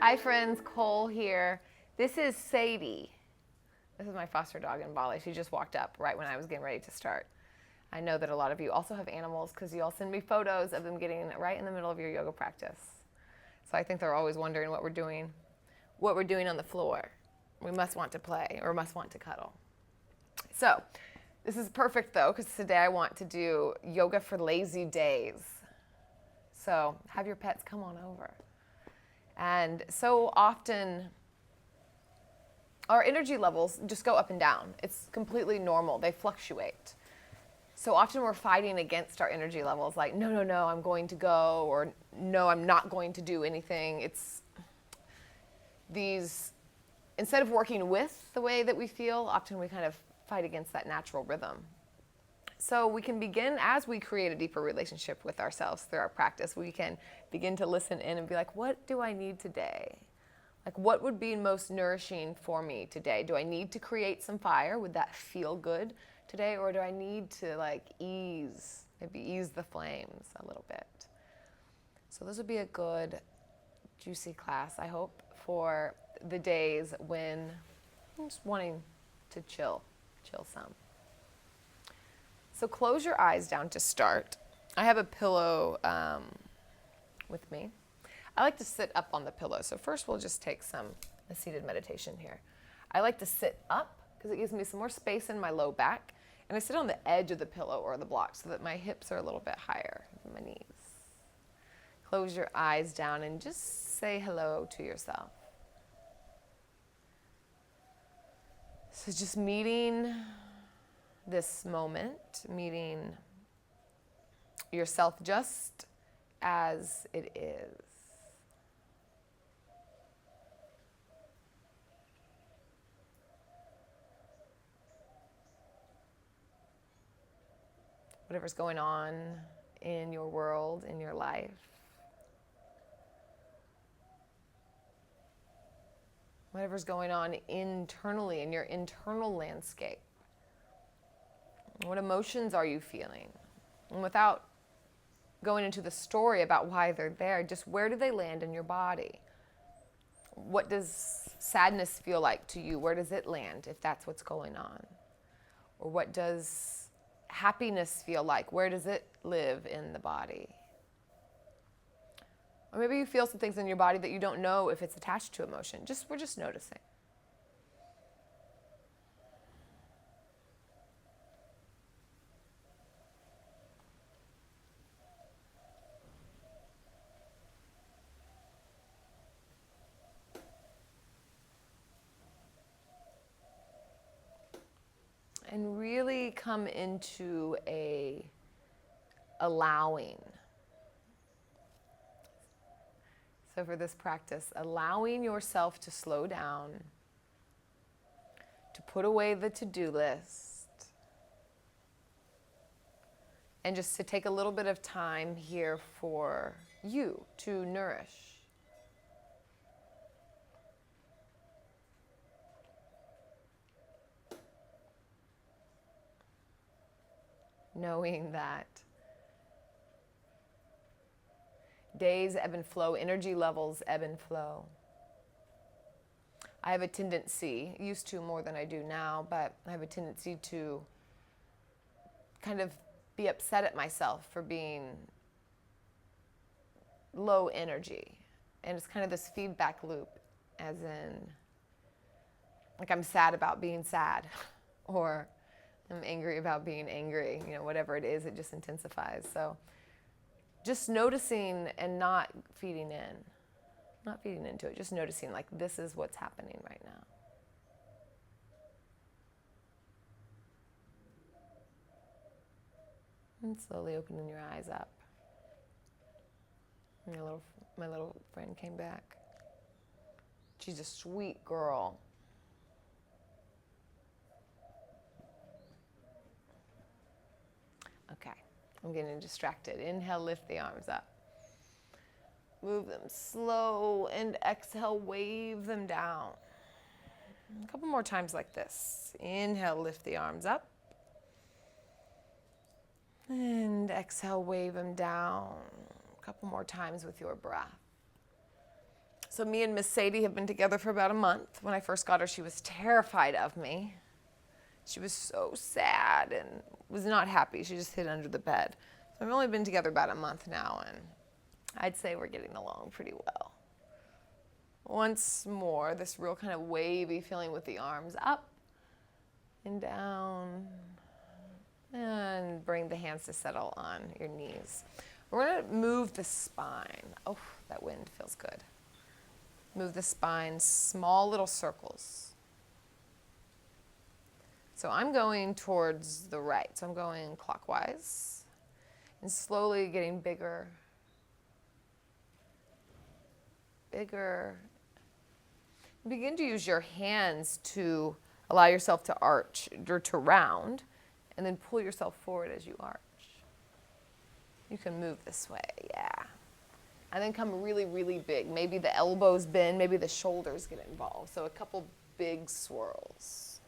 Hi friends, Cole here. This is Sadie. This is my foster dog in Bali. She just walked up right when I was getting ready to start. I know that a lot of you also have animals because you all send me photos of them getting right in the middle of your yoga practice. So I think they're always wondering what we're doing on the floor. We must want to play or must want to cuddle. So this is perfect though, because today I want to do yoga for lazy days. So have your pets come on over. And so often our energy levels just go up and down. It's completely normal. They fluctuate. So often we're fighting against our energy levels, like, no, I'm going to go, or no, I'm not going to do anything. It's these, instead of working with the way that we feel, often we kind of fight against that natural rhythm. So we can begin, as we create a deeper relationship with ourselves through our practice, we can begin to listen in and be like, what do I need today? Like, what would be most nourishing for me today? Do I need to create some fire? Would that feel good today? Or do I need to maybe ease the flames a little bit? So this would be a good, juicy class, I hope, for the days when I'm just wanting to chill some. So close your eyes down to start. I have a pillow with me. I like to sit up on the pillow. So first we'll just take a seated meditation here. I like to sit up because it gives me some more space in my low back. And I sit on the edge of the pillow or the block so that my hips are a little bit higher than my knees. Close your eyes down and just say hello to yourself. So just meeting this moment, meeting yourself just as it is. Whatever's going on in your world, in your life. Whatever's going on internally in your internal landscape. What emotions are you feeling? And without going into the story about why they're there, just where do they land in your body? What does sadness feel like to you? Where does it land if that's what's going on? Or what does happiness feel like? Where does it live in the body? Or maybe you feel some things in your body that you don't know if it's attached to emotion. We're just noticing. And really come into a allowing. So for this practice, allowing yourself to slow down, to put away the to-do list, and just to take a little bit of time here for you to nourish. Knowing that days ebb and flow, energy levels ebb and flow. I have a tendency, used to more than I do now, but I have a tendency to kind of be upset at myself for being low energy. And it's kind of this feedback loop, as in, like, I'm sad about being sad, or I'm angry about being angry. Whatever it is, it just intensifies. So just noticing and not feeding into it, just noticing, like, this is what's happening right now. And slowly opening your eyes up. My little friend came back. She's a sweet girl. Okay, I'm getting distracted. Inhale, lift the arms up. Move them slow, and exhale, wave them down. A couple more times like this. Inhale, lift the arms up. And exhale, wave them down. A couple more times with your breath. So me and Miss Sadie have been together for about a month. When I first got her, she was terrified of me. She was so sad and was not happy. She just hid under the bed. So we've only been together about a month now, and I'd say we're getting along pretty well. Once more, this real kind of wavy feeling with the arms up and down, and bring the hands to settle on your knees. We're going to move the spine. Oh, that wind feels good. Move the spine, small little circles. So I'm going towards the right. So I'm going clockwise and slowly getting bigger, bigger. Begin to use your hands to allow yourself to arch or to round, and then pull yourself forward as you arch. You can move this way, yeah. And then come really, really big. Maybe the elbows bend, maybe the shoulders get involved. So a couple big swirls.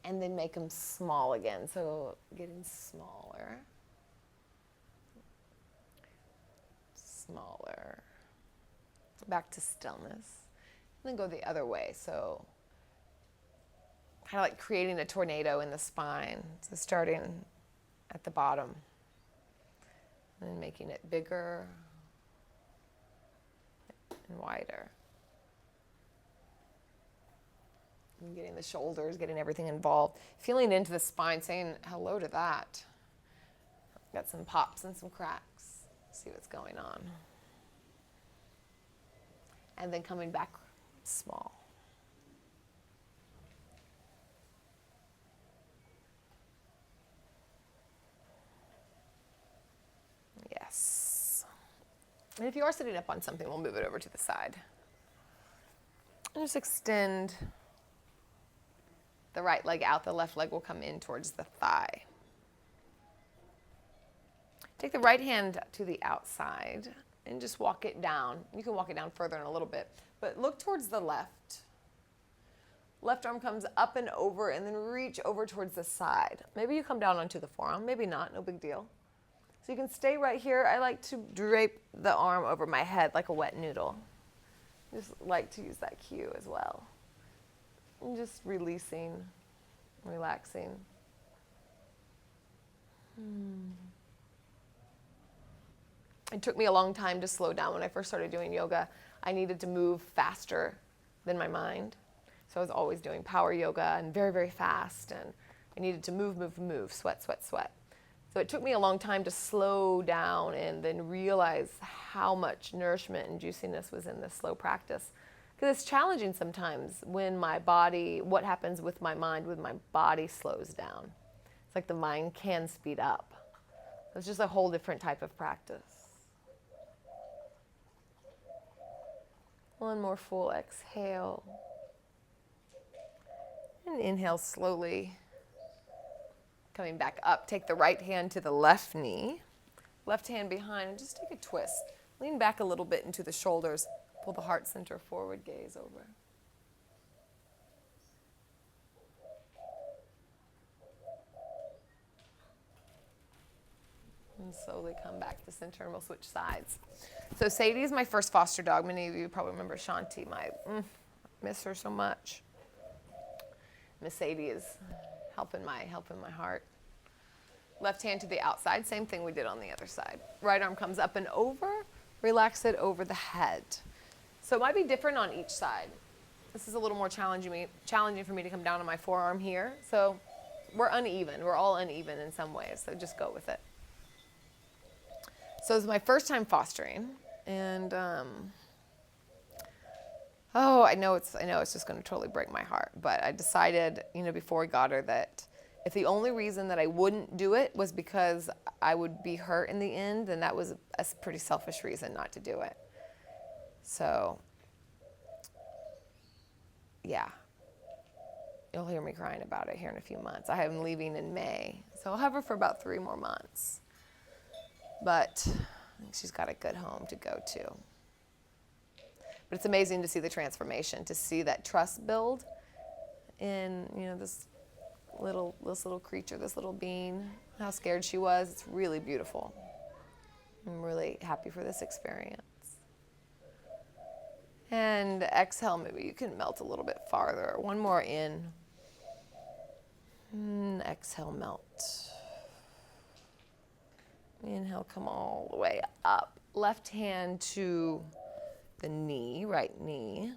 And then make them small again, so getting smaller. Smaller. Back to stillness. And then go the other way, so kind of like creating a tornado in the spine. So starting at the bottom and then making it bigger and wider. And getting the shoulders, getting everything involved. Feeling into the spine, saying hello to that. Got some pops and some cracks. See what's going on. And then coming back small. Yes. And if you are sitting up on something, we'll move it over to the side. And just extend the right leg out. The left leg will come in towards the thigh. Take the right hand to the outside and just walk it down. You can walk it down further in a little bit, but look towards the left. Left arm comes up and over, and then reach over towards the side. Maybe you come down onto the forearm, maybe not, no big deal. So you can stay right here. I like to drape the arm over my head like a wet noodle. Just like to use that cue as well. And just releasing, relaxing. It took me a long time to slow down. When I first started doing yoga, I needed to move faster than my mind. So I was always doing power yoga and very, very fast. And I needed to move, move, move, sweat, sweat, sweat. So it took me a long time to slow down and then realize how much nourishment and juiciness was in this slow practice. Because it's challenging sometimes when my body, what happens with my mind when my body slows down. It's like the mind can speed up. It's just a whole different type of practice. One more full exhale. And inhale slowly. Coming back up, take the right hand to the left knee. Left hand behind, and just take a twist. Lean back a little bit into the shoulders. Pull the heart center forward, gaze over. And slowly come back to center, and we'll switch sides. So Sadie is my first foster dog. Many of you probably remember Shanti. I miss her so much. Miss Sadie is helping my heart. Left hand to the outside, same thing we did on the other side. Right arm comes up and over, relax it over the head. So it might be different on each side. This is a little more challenging for me to come down on my forearm here. So we're uneven, we're all uneven in some ways, so just go with it. So it's my first time fostering, and I know it's just going to totally break my heart, but I decided, before we got her, that if the only reason that I wouldn't do it was because I would be hurt in the end, then that was a pretty selfish reason not to do it. So, yeah, you'll hear me crying about it here in a few months. I am leaving in May, so I'll have her for about 3 more months. But I think she's got a good home to go to. But it's amazing to see the transformation, to see that trust build in, this little creature, this little being, how scared she was. It's really beautiful. I'm really happy for this experience. And exhale, maybe you can melt a little bit farther. One more in. Exhale, melt. Inhale, come all the way up. Left hand to the knee, right knee.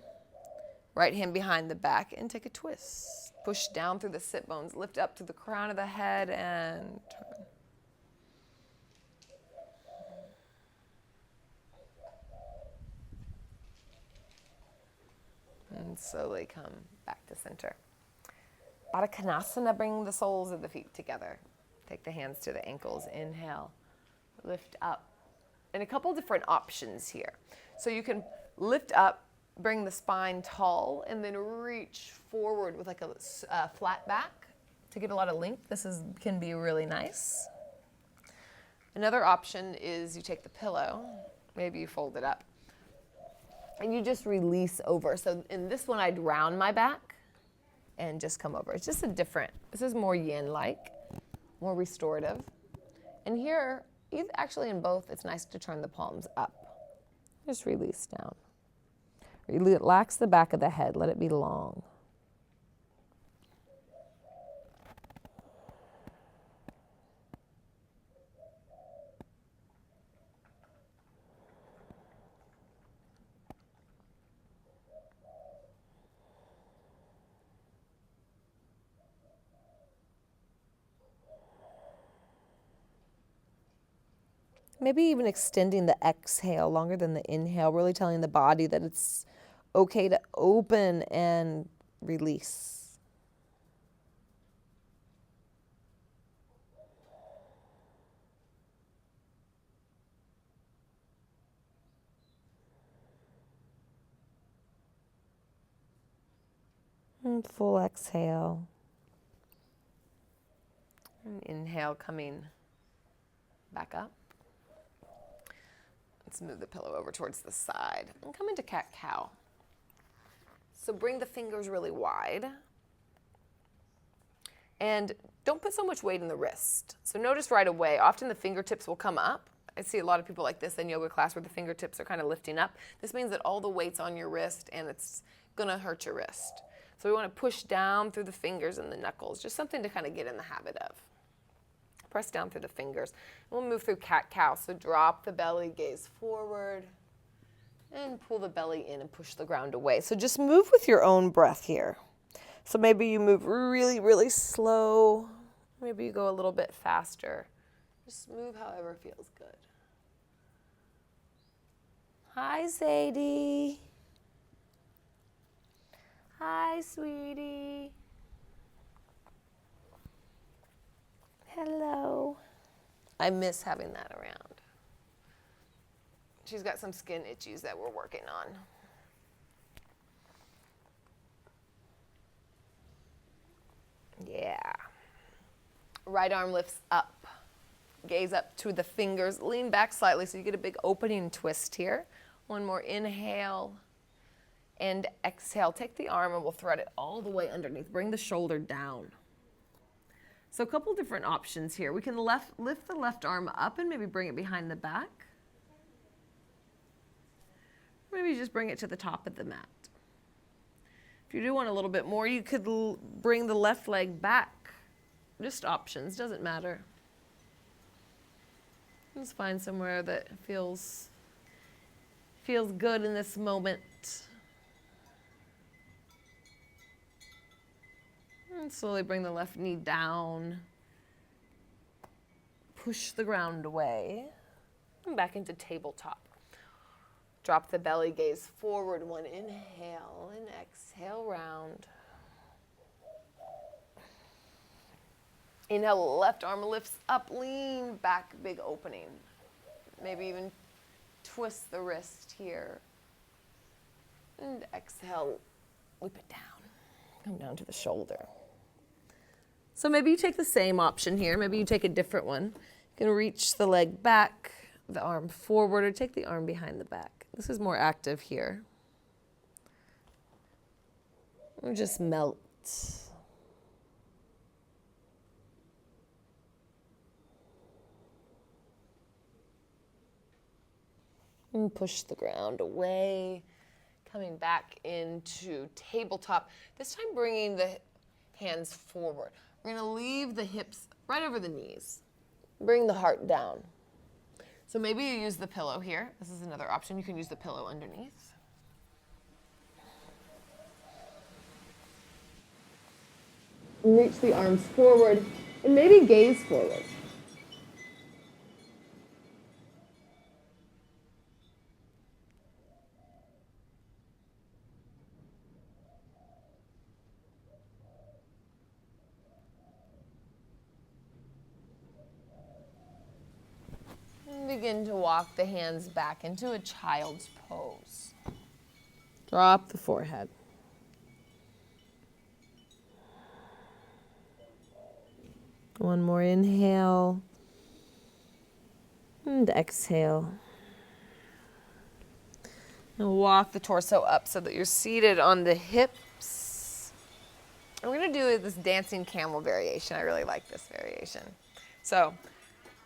Right hand behind the back and take a twist. Push down through the sit bones, lift up to the crown of the head and turn. And slowly come back to center. Baddha Konasana, bring the soles of the feet together. Take the hands to the ankles. Inhale, lift up. And a couple different options here. So you can lift up, bring the spine tall, and then reach forward with like a flat back to get a lot of length. This can be really nice. Another option is you take the pillow, maybe you fold it up, and you just release over. So in this one, I'd round my back and just come over. It's just this is more yin-like, more restorative. And here, actually in both, it's nice to turn the palms up. Just release down. Relax the back of the head, let it be long. Maybe even extending the exhale longer than the inhale, really telling the body that it's okay to open and release. And full exhale. And inhale, coming back up. Let's move the pillow over towards the side and come into cat-cow. So bring the fingers really wide. And don't put so much weight in the wrist. So notice right away, often the fingertips will come up. I see a lot of people like this in yoga class where the fingertips are kind of lifting up. This means that all the weight's on your wrist and it's gonna hurt your wrist. So we wanna push down through the fingers and the knuckles, just something to kind of get in the habit of. Press down through the fingers. We'll move through cat-cow. So drop the belly, gaze forward, and pull the belly in and push the ground away. So just move with your own breath here. So maybe you move really, really slow. Maybe you go a little bit faster. Just move however feels good. Hi, Sadie. Hi, sweetie. Hello. I miss having that around. She's got some skin itchies that we're working on. Yeah. Right arm lifts up. Gaze up to the fingers. Lean back slightly so you get a big opening twist here. One more inhale and exhale. Take the arm and we'll thread it all the way underneath. Bring the shoulder down. So a couple different options here. We can lift the left arm up and maybe bring it behind the back. Maybe just bring it to the top of the mat. If you do want a little bit more, you could bring the left leg back. Just options, doesn't matter. Just find somewhere that feels good in this moment. And slowly bring the left knee down. Push the ground away. And back into tabletop. Drop the belly, gaze forward. One inhale and exhale round. Inhale, left arm lifts up, lean back, big opening. Maybe even twist the wrist here. And exhale, whip it down. Come down to the shoulder. So maybe you take the same option here. Maybe you take a different one. You can reach the leg back, the arm forward, or take the arm behind the back. This is more active here. Or just melt. And push the ground away. Coming back into tabletop. This time bringing the hands forward. We're going to leave the hips right over the knees. Bring the heart down. So maybe you use the pillow here. This is another option. You can use the pillow underneath. Reach the arms forward and maybe gaze forward. And begin to walk the hands back into a child's pose. Drop the forehead. One more inhale and exhale. And walk the torso up so that you're seated on the hips. And we're going to do this dancing camel variation. I really like this variation. So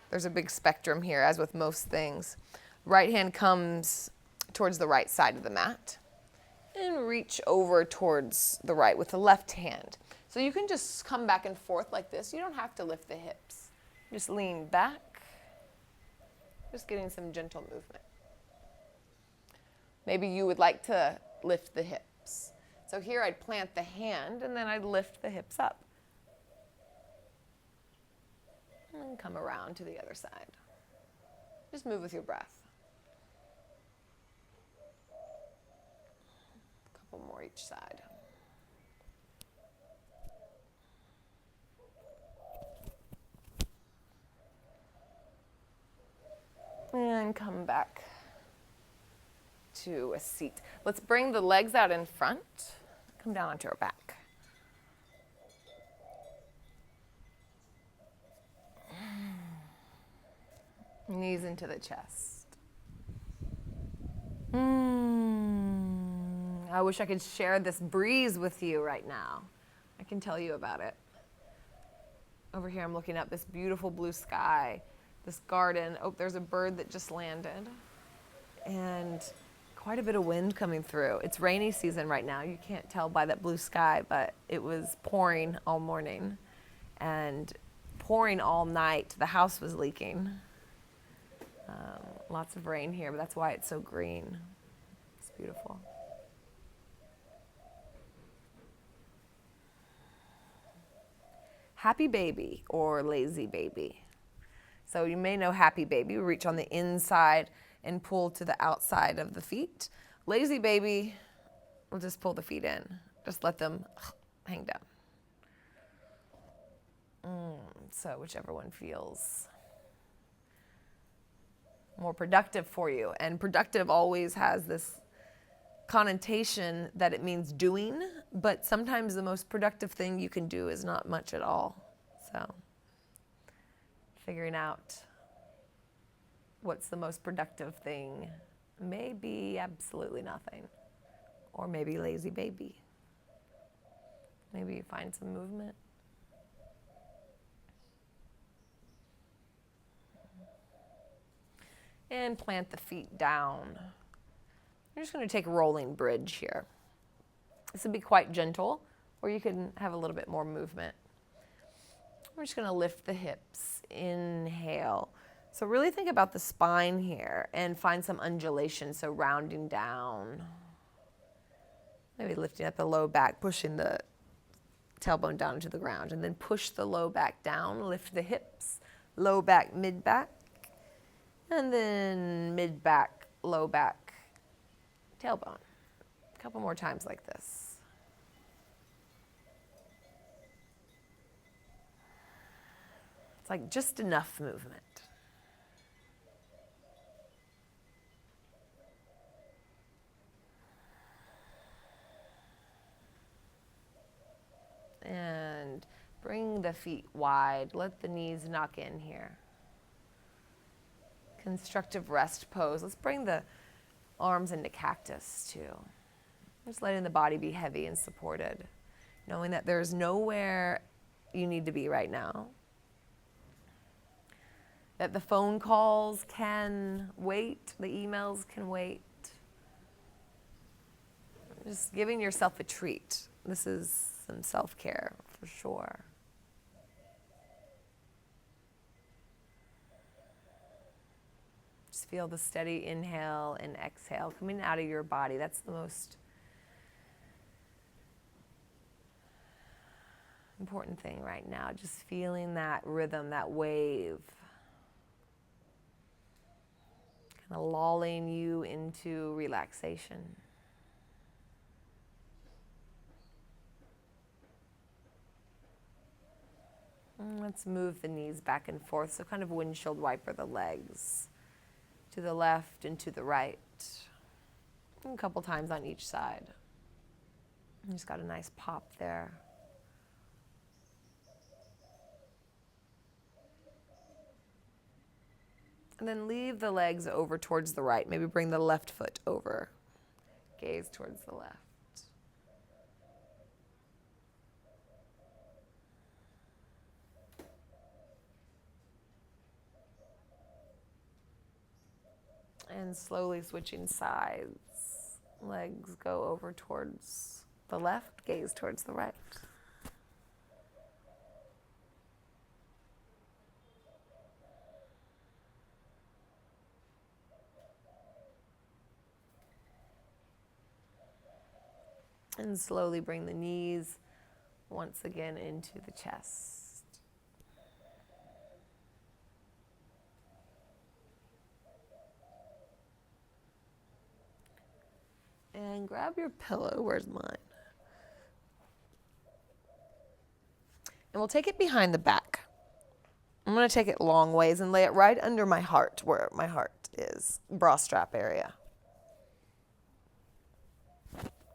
there's a big spectrum here, as with most things. Right hand comes towards the right side of the mat. And reach over towards the right with the left hand. So you can just come back and forth like this. You don't have to lift the hips. Just lean back. Just getting some gentle movement. Maybe you would like to lift the hips. So here I'd plant the hand and then I'd lift the hips up. And come around to the other side. Just move with your breath. A couple more each side. And come back to a seat. Let's bring the legs out in front. Come down onto our back. Knees into the chest. I wish I could share this breeze with you right now. I can tell you about it. Over here I'm looking up this beautiful blue sky, this garden. Oh, there's a bird that just landed. And quite a bit of wind coming through. It's rainy season right now. You can't tell by that blue sky, but it was pouring all morning and pouring all night. The house was leaking. Lots of rain here, but that's why it's so green. It's beautiful. Happy baby or lazy baby. So you may know happy baby. We reach on the inside and pull to the outside of the feet. Lazy baby, we'll just pull the feet in. Just let them hang down. So whichever one feels more productive for you. And productive always has this connotation that it means doing, but sometimes the most productive thing you can do is not much at all. So figuring out what's the most productive thing may be absolutely nothing, or maybe lazy baby. Maybe you find some movement. And plant the feet down. You're just going to take a rolling bridge here. This would be quite gentle, or you can have a little bit more movement. We're just going to lift the hips. Inhale. So really think about the spine here and find some undulation, so rounding down. Maybe lifting up the low back, pushing the tailbone down into the ground, and then push the low back down, lift the hips, low back, mid back, and then mid back, low back, tailbone. A couple more times like this. It's like just enough movement. And bring the feet wide. Let the knees knock in here. Constructive rest pose. Let's bring the arms into cactus too. Just letting the body be heavy and supported. Knowing that there's nowhere you need to be right now. that the phone calls can wait, the emails can wait. Just giving yourself a treat. This is some self-care for sure. Just feel the steady inhale and exhale coming out of your body. That's the most important thing right now. Just feeling that rhythm, that wave. Kind of lulling you into relaxation. And let's move the knees back and forth. So kind of windshield wiper the legs to the left and to the right. And a couple times on each side. Just got a nice pop there. And then leave the legs over towards the right. Maybe bring the left foot over. Gaze towards the left. And slowly switching sides. Legs go over towards the left, gaze towards the right. And slowly bring the knees once again into the chest. And grab your pillow. Where's mine? And we'll take it behind the back. I'm going to take it long ways and lay it right under my heart, where my heart is, bra strap area.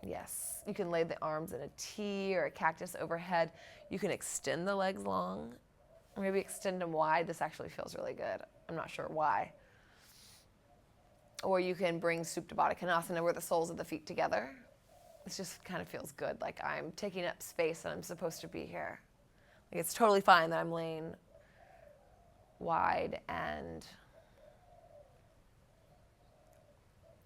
Yes, you can lay the arms in a T or a cactus overhead. You can extend the legs long, or maybe extend them wide. This actually feels really good. I'm not sure why. Or you can bring Supta Baddha Konasana where the soles of the feet together. It just kind of feels good, like I'm taking up space and I'm supposed to be here. Like it's totally fine that I'm laying wide and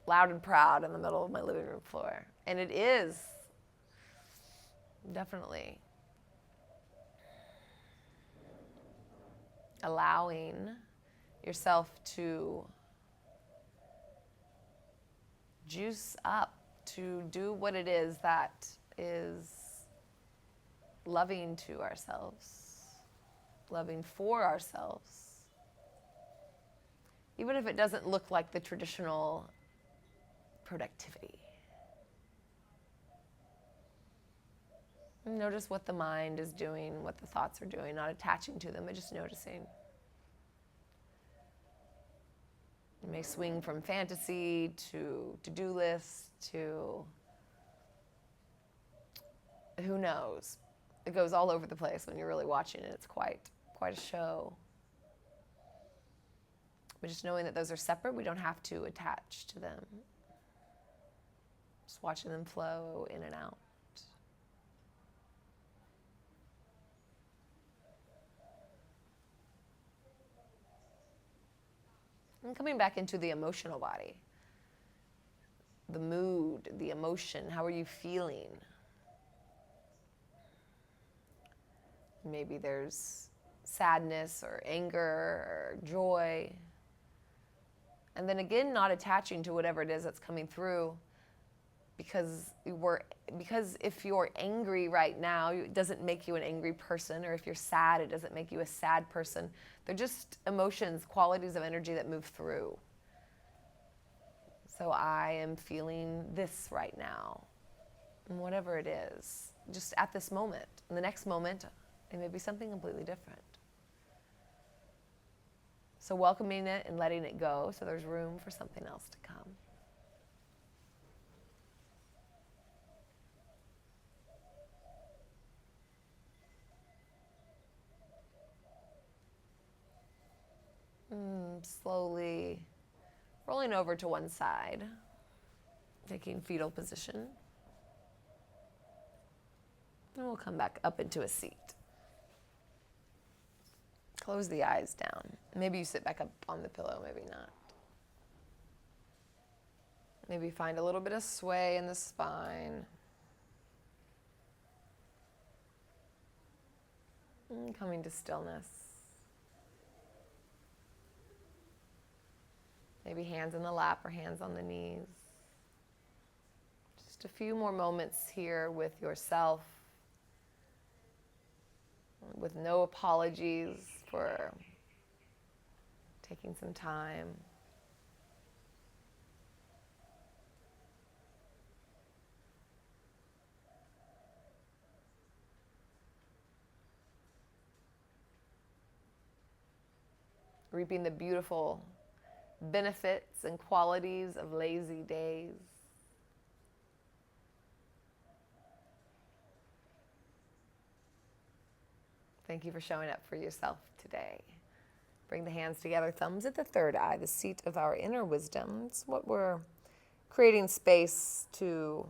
loud and proud in the middle of my living room floor. And it is, definitely. Allowing yourself to juice up, to do what it is that is loving to ourselves, loving for ourselves. Even if it doesn't look like the traditional productivity. Notice what the mind is doing, what the thoughts are doing, not attaching to them, but just noticing. It may swing from fantasy to to-do list to who knows. It goes all over the place when you're really watching it. It's quite a show. But just knowing that those are separate, we don't have to attach to them. Just watching them flow in and out. And coming back into the emotional body. The mood, the emotion, how are you feeling? Maybe there's sadness or anger or joy. And then again, not attaching to whatever it is that's coming through, because if you're angry right now, it doesn't make you an angry person, or if you're sad, it doesn't make you a sad person. They're just emotions, qualities of energy that move through. So I am feeling this right now, and whatever it is, just at this moment. In the next moment, it may be something completely different. So welcoming it and letting it go, so there's room for something else to come. Slowly rolling over to one side, taking fetal position. And we'll come back up into a seat. Close the eyes down. Maybe you sit back up on the pillow, maybe not. Maybe find a little bit of sway in the spine. And coming to stillness. Maybe hands in the lap or hands on the knees. Just a few more moments here with yourself, with no apologies for taking some time. Reaping the beautiful benefits and qualities of lazy days. Thank you for showing up for yourself today. Bring the hands together, thumbs at the third eye, the seat of our inner wisdom. It's what we're creating space to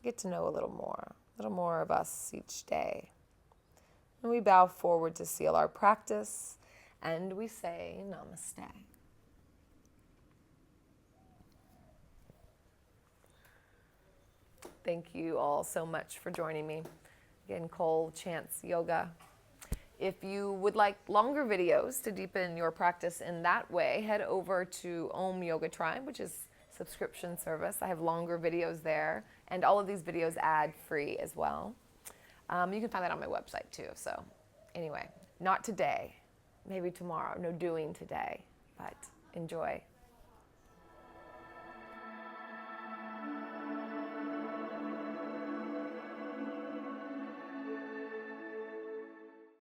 get to know a little more of us each day. And we bow forward to seal our practice, and we say namaste. Thank you all so much for joining me. Again, Cole Chance Yoga. If you would like longer videos to deepen your practice in that way, head over to Om Yoga Tribe, which is a subscription service. I have longer videos there, and all of these videos ad-free as well. You can find that on my website too. So anyway, not today, maybe tomorrow. No doing today, but enjoy.